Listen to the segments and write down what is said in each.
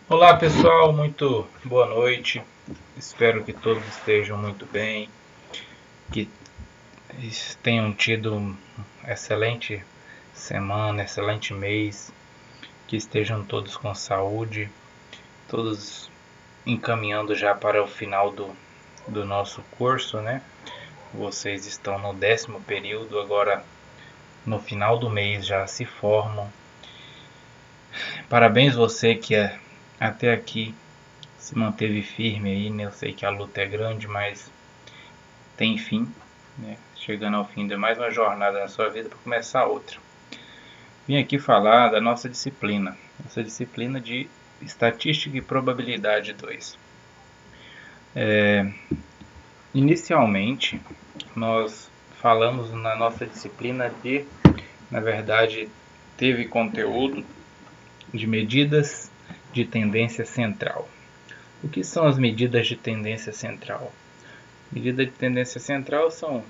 Olá pessoal, muito boa noite. Espero que todos estejam muito bem, que tenham tido uma excelente semana, excelente mês, que estejam todos com saúde, todos encaminhando já para o final do nosso curso, né? Vocês estão no 10º período, agora no final do mês já se formam. Parabéns você que até aqui se manteve firme aí, né? Eu sei que a luta é grande, mas tem fim, né? Chegando ao fim de mais uma jornada na sua vida para começar outra. Vim aqui falar da nossa disciplina de Estatística e Probabilidade 2. Inicialmente, nós falamos na nossa disciplina na verdade, teve conteúdo de medidas de tendência central. O que são as medidas de tendência central? Medida de tendência central são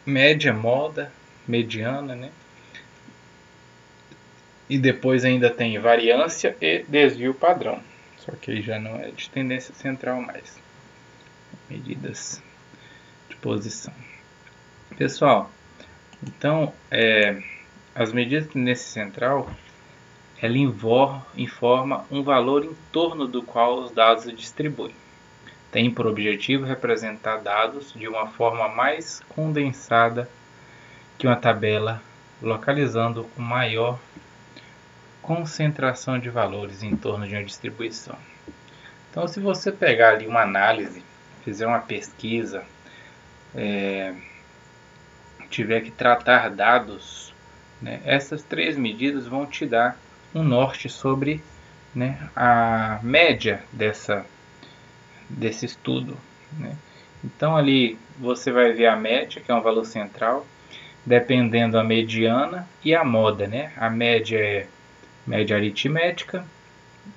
média, moda, mediana, né? E depois ainda tem variância e desvio padrão. Só que aí já não é de tendência central mais. Medidas de posição. Pessoal, então as medidas de tendência central ela informa um valor em torno do qual os dados se distribuem. Tem por objetivo representar dados de uma forma mais condensada que uma tabela, localizando com maior concentração de valores em torno de uma distribuição. Então, se você pegar ali uma análise, fizer uma pesquisa, tiver que tratar dados, né, essas três medidas vão te dar um norte sobre, né, a média desse estudo, né? Então ali você vai ver a média, que é um valor central, dependendo a mediana e a moda, né? A média é média aritmética,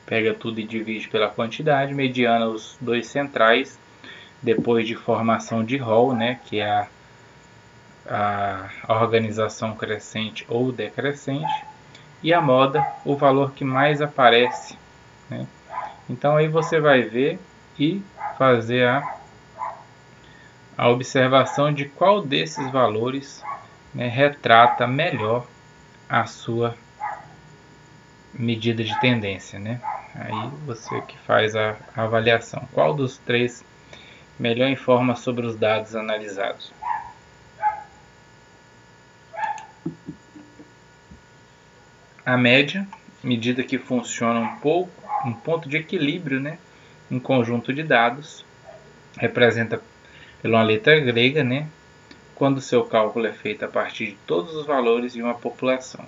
pega tudo e divide pela quantidade, mediana os dois centrais, depois de formação de rol, né? Que é a organização crescente ou decrescente, e a moda, o valor que mais aparece, né? Então aí você vai ver e fazer a observação de qual desses valores, né, retrata melhor a sua medida de tendência, né? Aí você que faz a avaliação. Qual dos três melhor informa sobre os dados analisados? A média, medida que funciona um ponto de equilíbrio, né? Um conjunto de dados, representa pela letra grega, né? Quando o seu cálculo é feito a partir de todos os valores de uma população.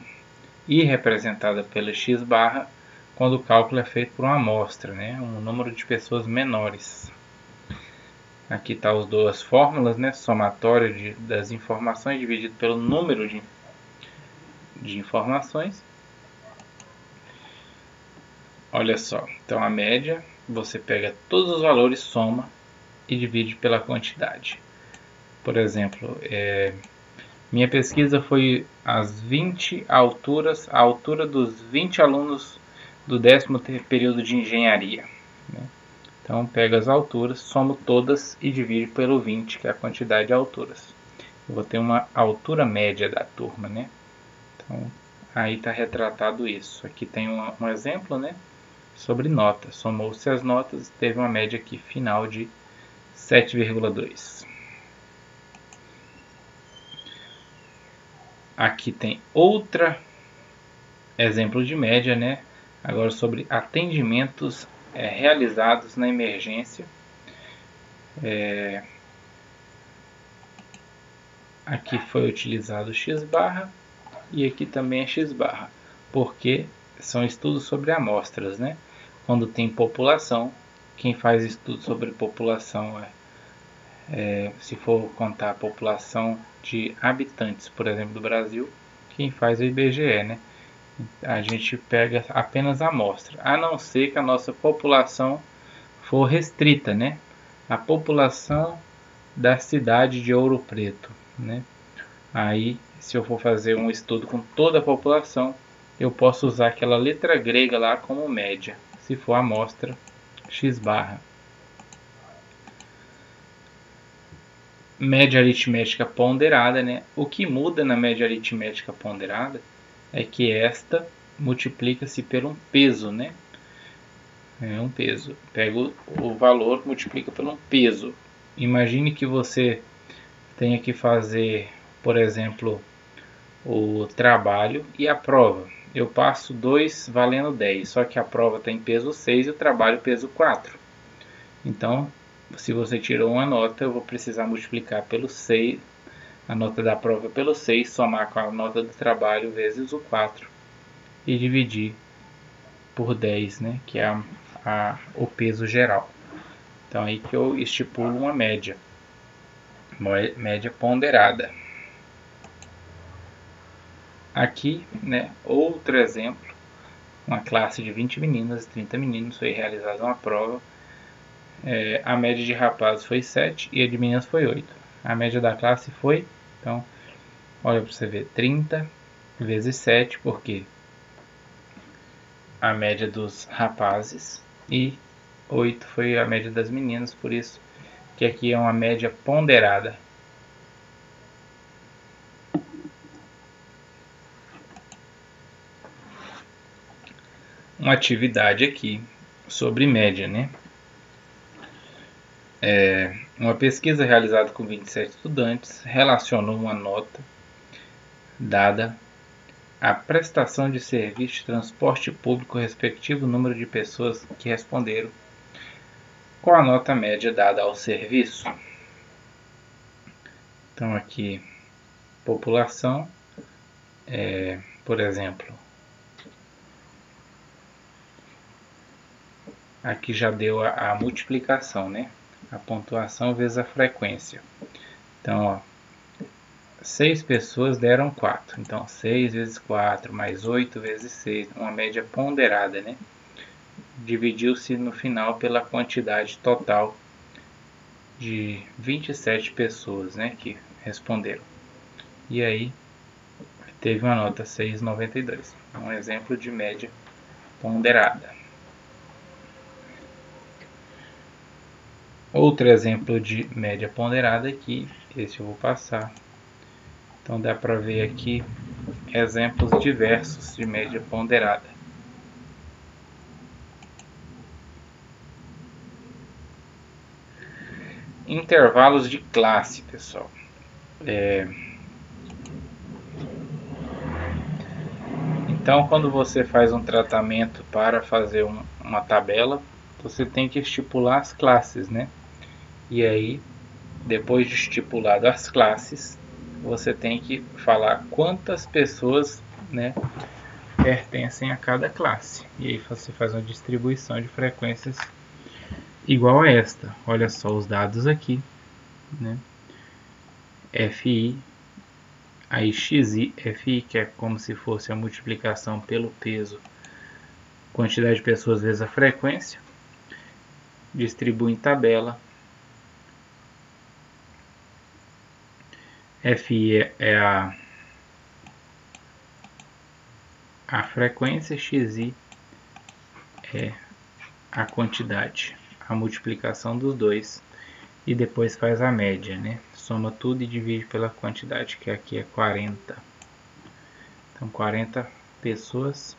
E representada pela x barra, quando o cálculo é feito por uma amostra, né? Um número de pessoas menores. Aqui está as duas fórmulas, né? Somatório das informações dividido pelo número de informações. Olha só, então a média, você pega todos os valores, soma e divide pela quantidade. Por exemplo, minha pesquisa foi as 20 alturas, a altura dos 20 alunos do 10º período de engenharia, né? Então pega as alturas, somo todas e divide pelo 20, que é a quantidade de alturas. Eu vou ter uma altura média da turma, né? Então aí está retratado isso. Aqui tem um exemplo, né? Sobre notas. Somou-se as notas, teve uma média aqui final de 7,2. Aqui tem outro exemplo de média, né? Agora sobre atendimentos realizados na emergência. Aqui foi utilizado x barra e aqui também é x barra, porque são estudos sobre amostras, né? Quando tem população, quem faz estudo sobre população se for contar a população de habitantes, por exemplo, do Brasil, quem faz é o IBGE, né? A gente pega apenas a amostra, a não ser que a nossa população for restrita, né? A população da cidade de Ouro Preto, né? Aí, se eu for fazer um estudo com toda a população, eu posso usar aquela letra grega lá como média. se for a amostra x barra. Média aritmética ponderada, né? O que muda na média aritmética ponderada é que esta multiplica-se por um peso, né? É um peso. Pega o valor, multiplica por um peso. Imagine que você tenha que fazer, por exemplo, o trabalho e a prova. Eu passo 2 valendo 10, só que a prova está em peso 6 e o trabalho peso 4. Então, se você tirou uma nota, eu vou precisar multiplicar pelo 6, a nota da prova pelo 6, somar com a nota do trabalho vezes o 4 e dividir por 10, né, que é o peso geral. Então aí que eu estipulo uma média ponderada. Aqui, né, outro exemplo, uma classe de 20 meninas e 30 meninos, foi realizada uma prova. A média de rapazes foi 7 e a de meninas foi 8. A média da classe foi, então, olha para você ver, 30 vezes 7, porque a média dos rapazes, e 8 foi a média das meninas, por isso que aqui é uma média ponderada. Uma atividade aqui sobre média, né? Uma pesquisa realizada com 27 estudantes relacionou uma nota dada à prestação de serviço de transporte público respectivo número de pessoas que responderam com a nota média dada ao serviço. Então aqui, população, por exemplo, aqui já deu a multiplicação, né? A pontuação vezes a frequência. Então, ó, 6 pessoas deram 4. Então, 6 vezes 4 mais 8 vezes 6, uma média ponderada, né? Dividiu-se no final pela quantidade total de 27 pessoas, né, que responderam. E aí, teve uma nota 6,92. Um exemplo de média ponderada. Outro exemplo de média ponderada aqui, esse eu vou passar. Então dá para ver aqui exemplos diversos de média ponderada. Intervalos de classe, pessoal. Então, quando você faz um tratamento para fazer uma tabela, você tem que estipular as classes, né? E aí, depois de estipulado as classes, você tem que falar quantas pessoas, né, pertencem a cada classe. E aí você faz uma distribuição de frequências igual a esta. Olha só os dados aqui, né? FI, aí XI, FI, que é como se fosse a multiplicação pelo peso, quantidade de pessoas vezes a frequência, distribui em tabela. FI é a frequência, XI é a quantidade, a multiplicação dos dois, e depois faz a média, né? Soma tudo e divide pela quantidade, que aqui é 40. Então, 40 pessoas.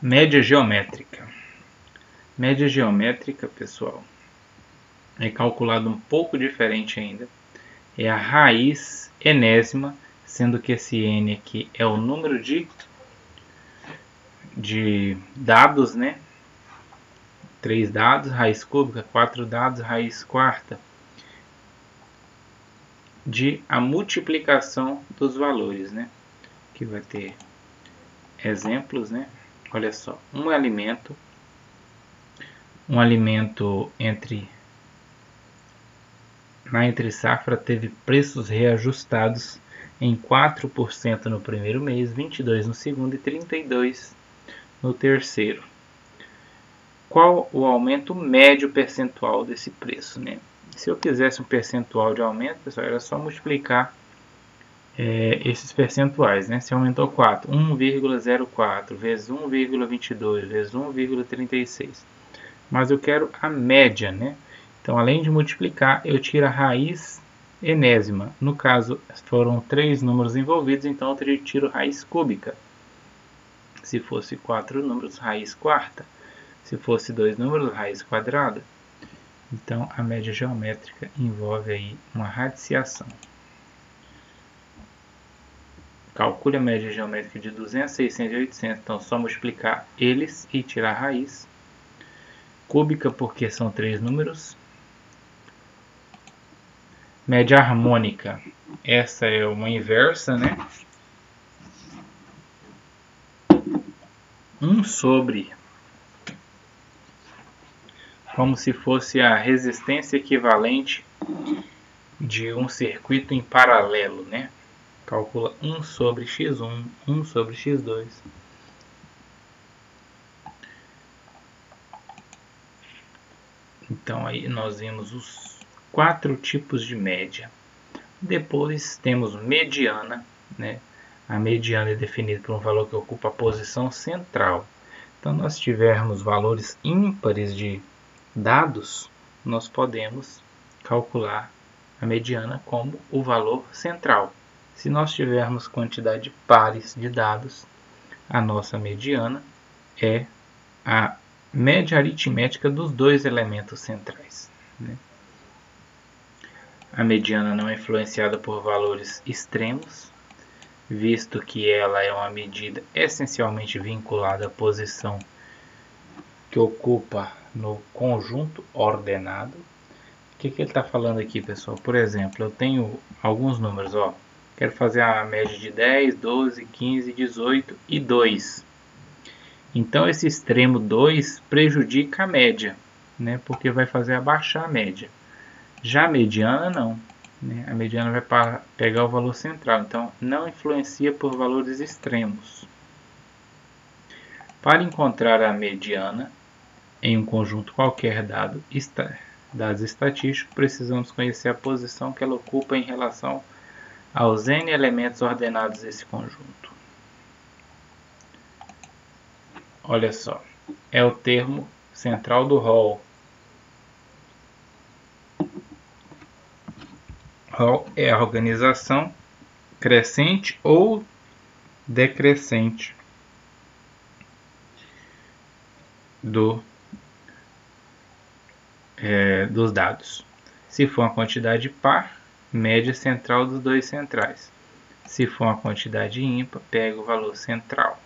Média geométrica. Média geométrica, pessoal, é calculado um pouco diferente ainda. É a raiz enésima, sendo que esse n aqui é o número de dados, né? 3 dados, raiz cúbica, 4 dados, raiz quarta, de a multiplicação dos valores, né? Que vai ter exemplos, né? Olha só, um alimento na entre safra teve preços reajustados em 4% no primeiro mês, 22% no segundo e 32% no terceiro. Qual o aumento médio percentual desse preço, né? Se eu quisesse um percentual de aumento, pessoal, era só multiplicar esses percentuais, né? Se aumentou 4, 1,04 vezes 1,22 vezes 1,36. Mas eu quero a média, né? Então, além de multiplicar, eu tiro a raiz enésima. No caso, foram 3 números envolvidos, então eu tiro raiz cúbica. Se fosse 4 números, raiz quarta. Se fosse 2 números, raiz quadrada. Então, a média geométrica envolve aí uma radiciação. Calcule a média geométrica de 200, 600 e 800. Então, só multiplicar eles e tirar a raiz. Cúbica, porque são 3 números. Média harmônica. Essa é uma inversa, né? 1 sobre, como se fosse a resistência equivalente de um circuito em paralelo, né? Calcula 1 sobre x1, 1 sobre x2. Então aí nós vimos os 4 tipos de média. Depois temos mediana, né? A mediana é definida por um valor que ocupa a posição central. Então, nós tivermos valores ímpares de dados, nós podemos calcular a mediana como o valor central. Se nós tivermos quantidade de pares de dados, a nossa mediana é a média aritmética dos 2 elementos centrais, né? A mediana não é influenciada por valores extremos, visto que ela é uma medida essencialmente vinculada à posição que ocupa no conjunto ordenado. O que ele está falando aqui, pessoal? Por exemplo, eu tenho alguns números, ó. Quero fazer a média de 10, 12, 15, 18 e 2. Então, esse extremo 2 prejudica a média, né? Porque vai fazer abaixar a média. Já a mediana, não. A mediana vai pegar o valor central, então não influencia por valores extremos. Para encontrar a mediana em um conjunto qualquer dados estatísticos, precisamos conhecer a posição que ela ocupa em relação aos n elementos ordenados desse conjunto. Olha só, é o termo central do Hall. Hall é a organização crescente ou decrescente dos dados. Se for uma quantidade par, média central dos 2 centrais. Se for uma quantidade ímpar, pega o valor central.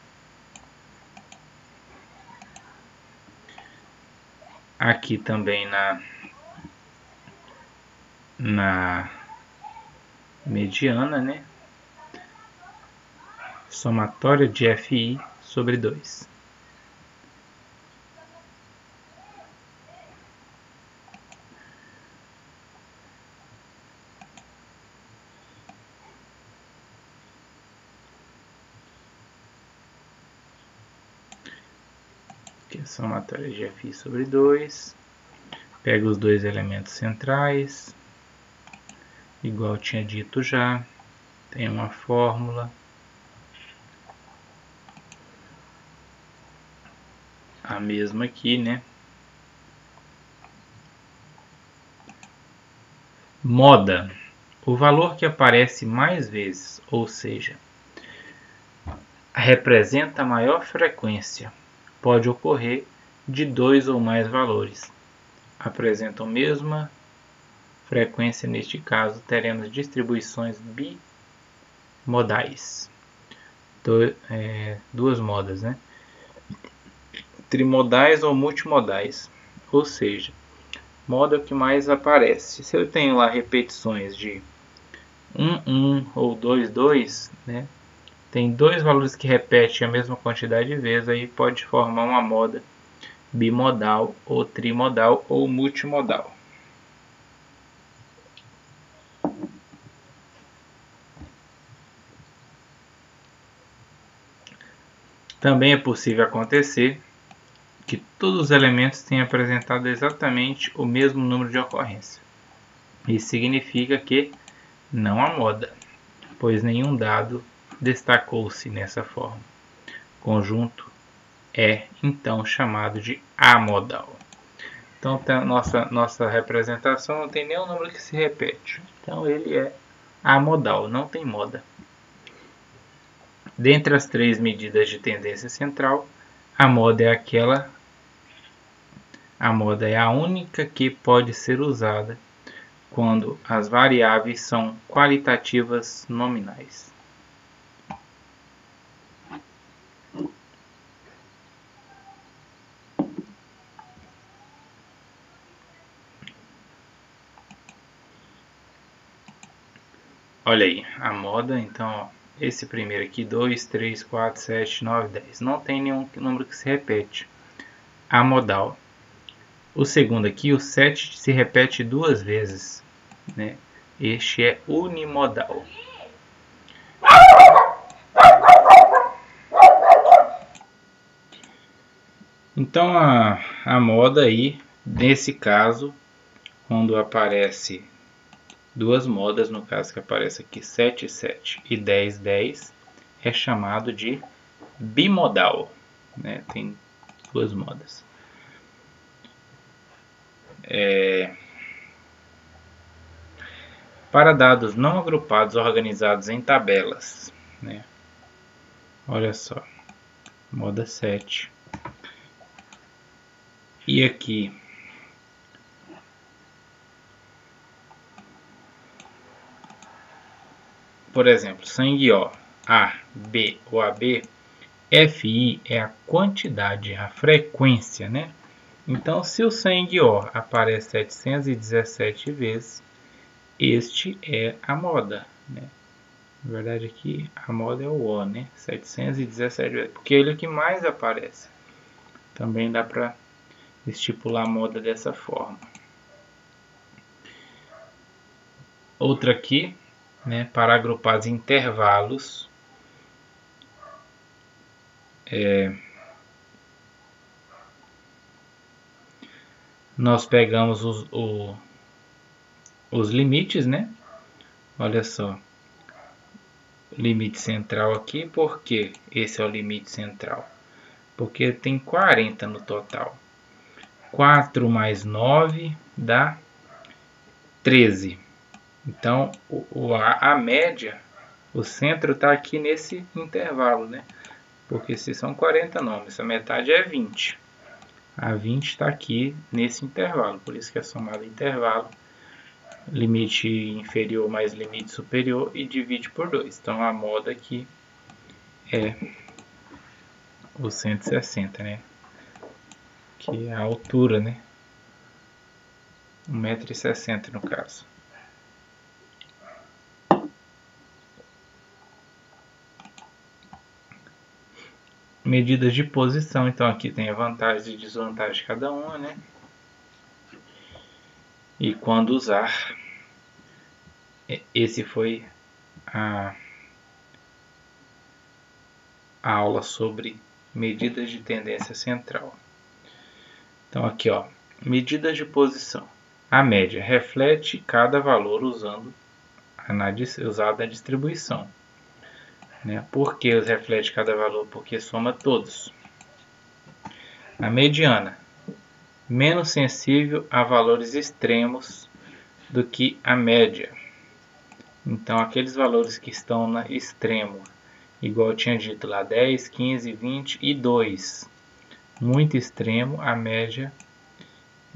Aqui também na mediana, né? Somatória de FI sobre 2. Aqui é a somatória de FI sobre 2. Pega os 2 elementos centrais. Igual eu tinha dito já, tem uma fórmula. A mesma aqui, né? Moda. O valor que aparece mais vezes, ou seja, representa a maior frequência. Pode ocorrer de 2 ou mais valores. Apresentam a mesma frequência, neste caso, teremos distribuições bimodais. Duas modas, né? Trimodais ou multimodais. Ou seja, moda é o que mais aparece. Se eu tenho lá repetições de 1, 1 ou 2, 2, né? Tem 2 valores que repetem a mesma quantidade de vezes, aí pode formar uma moda bimodal ou trimodal ou multimodal. Também é possível acontecer que todos os elementos tenham apresentado exatamente o mesmo número de ocorrência. Isso significa que não há moda, pois nenhum dado destacou-se nessa forma. O conjunto é então chamado de amodal. Então nossa representação não tem nenhum número que se repete. Então ele é amodal, não tem moda. Dentre as três medidas de tendência central, a moda é a única que pode ser usada quando as variáveis são qualitativas nominais. Olha aí, a moda, então, esse primeiro aqui, 2, 3, 4, 7, 9, 10. Não tem nenhum número que se repete. Amodal. O segundo aqui, o 7, se repete duas vezes, né? Este é unimodal. Então a moda aí, nesse caso, quando aparece duas modas, no caso que aparece aqui 7, 7 e 10, 10, é chamado de bimodal, né? Tem duas modas. Para dados não agrupados organizados em tabelas, né? Olha só, moda 7. E aqui por exemplo, sangue O, A, B ou AB, FI é a quantidade, a frequência, né? Então, se o sangue O aparece 717 vezes, este é a moda, né? Na verdade aqui a moda é o O, né? 717 vezes, porque ele é o que mais aparece. Também dá para estipular a moda dessa forma. Outra aqui, né, para agrupar os intervalos, nós pegamos os limites, né? Olha só, limite central aqui, por que esse é o limite central? Porque tem 40 no total. 4 mais 9 dá 13. Então, a média, o centro está aqui nesse intervalo, né? Porque se são 40 nomes, a metade é 20. A 20 está aqui nesse intervalo, por isso que é somado intervalo, limite inferior mais limite superior e divide por 2. Então a moda aqui é o 160, né? Que é a altura, né? 1,60 m no caso. Medidas de posição, então aqui tem a vantagem e desvantagem de cada uma, né? E quando usar, esse foi a aula sobre medidas de tendência central. Então aqui, ó, medidas de posição. A média reflete cada valor usada na distribuição. Né? Por que reflete cada valor? Porque soma todos. A mediana, menos sensível a valores extremos do que a média. Então, aqueles valores que estão no extremo, igual eu tinha dito lá, 10, 15, 20 e 2, muito extremo, a média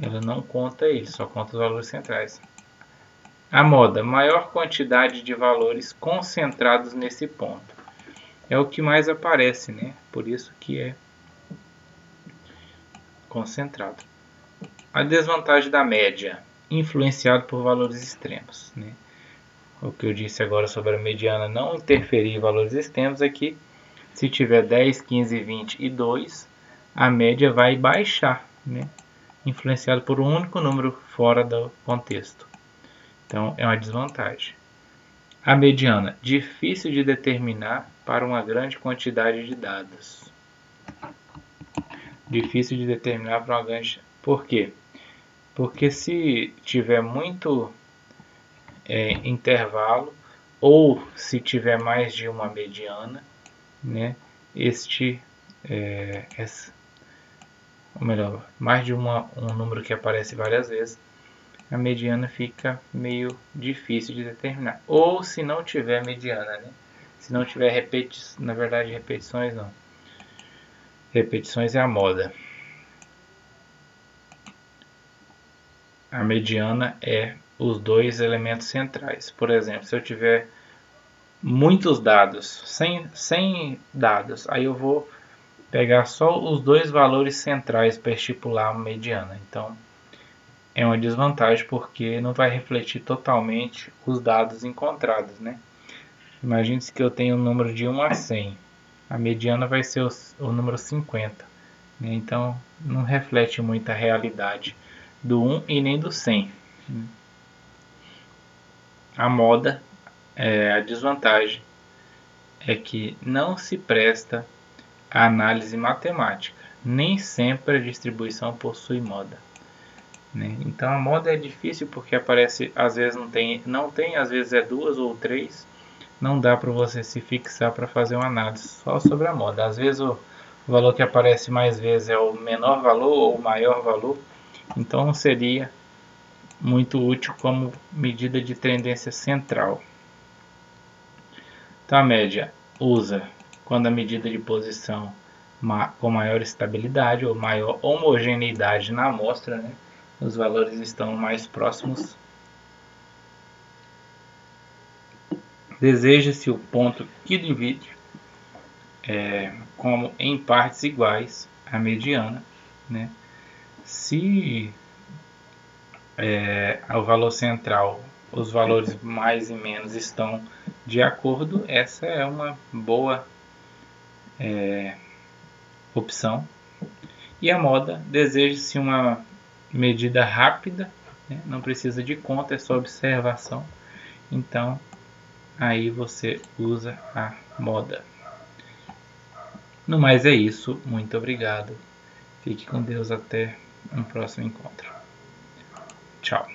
ela não conta ele, só conta os valores centrais. A moda, maior quantidade de valores concentrados nesse ponto. É o que mais aparece, né? Por isso que é concentrado. A desvantagem da média, influenciado por valores extremos, né? O que eu disse agora sobre a mediana não interferir em valores extremos aqui, se tiver 10, 15, 20 e 2, a média vai baixar, né? Influenciado por um único número fora do contexto. Então é uma desvantagem. A mediana, difícil de determinar para uma grande quantidade de dados. Difícil de determinar para uma grande... Por quê? Porque se tiver muito intervalo, ou se tiver mais de uma mediana, né, ou melhor, mais de um número que aparece várias vezes, a mediana fica meio difícil de determinar. Ou se não tiver mediana, né? Se não tiver repetições, na verdade repetições não. Repetições é a moda. A mediana é os dois elementos centrais. Por exemplo, se eu tiver muitos dados, 100 dados, aí eu vou pegar só os dois valores centrais para estipular a mediana. Então, é uma desvantagem porque não vai refletir totalmente os dados encontrados, né? Imagine-se que eu tenho um número de 1 a 100. A mediana vai ser o número 50. Né? Então, não reflete muito a realidade do 1 e nem do 100. A moda, a desvantagem, é que não se presta a análise matemática. Nem sempre a distribuição possui moda. Né? Então a moda é difícil porque aparece, às vezes não tem, às vezes é 2 ou 3. Não dá para você se fixar para fazer uma análise só sobre a moda. Às vezes o valor que aparece mais vezes é o menor valor ou o maior valor. Então não seria muito útil como medida de tendência central. Então a média usa quando a medida de posição com maior estabilidade ou maior homogeneidade na amostra, né? Os valores estão mais próximos. Deseja-se o ponto que divide como em partes iguais a mediana, né? Se o valor central, os valores mais e menos estão de acordo, essa é uma boa opção. E a moda, deseja-se uma medida rápida, né? Não precisa de conta, é só observação. Então, aí você usa a moda. No mais é isso, muito obrigado. Fique com Deus até um próximo encontro. Tchau.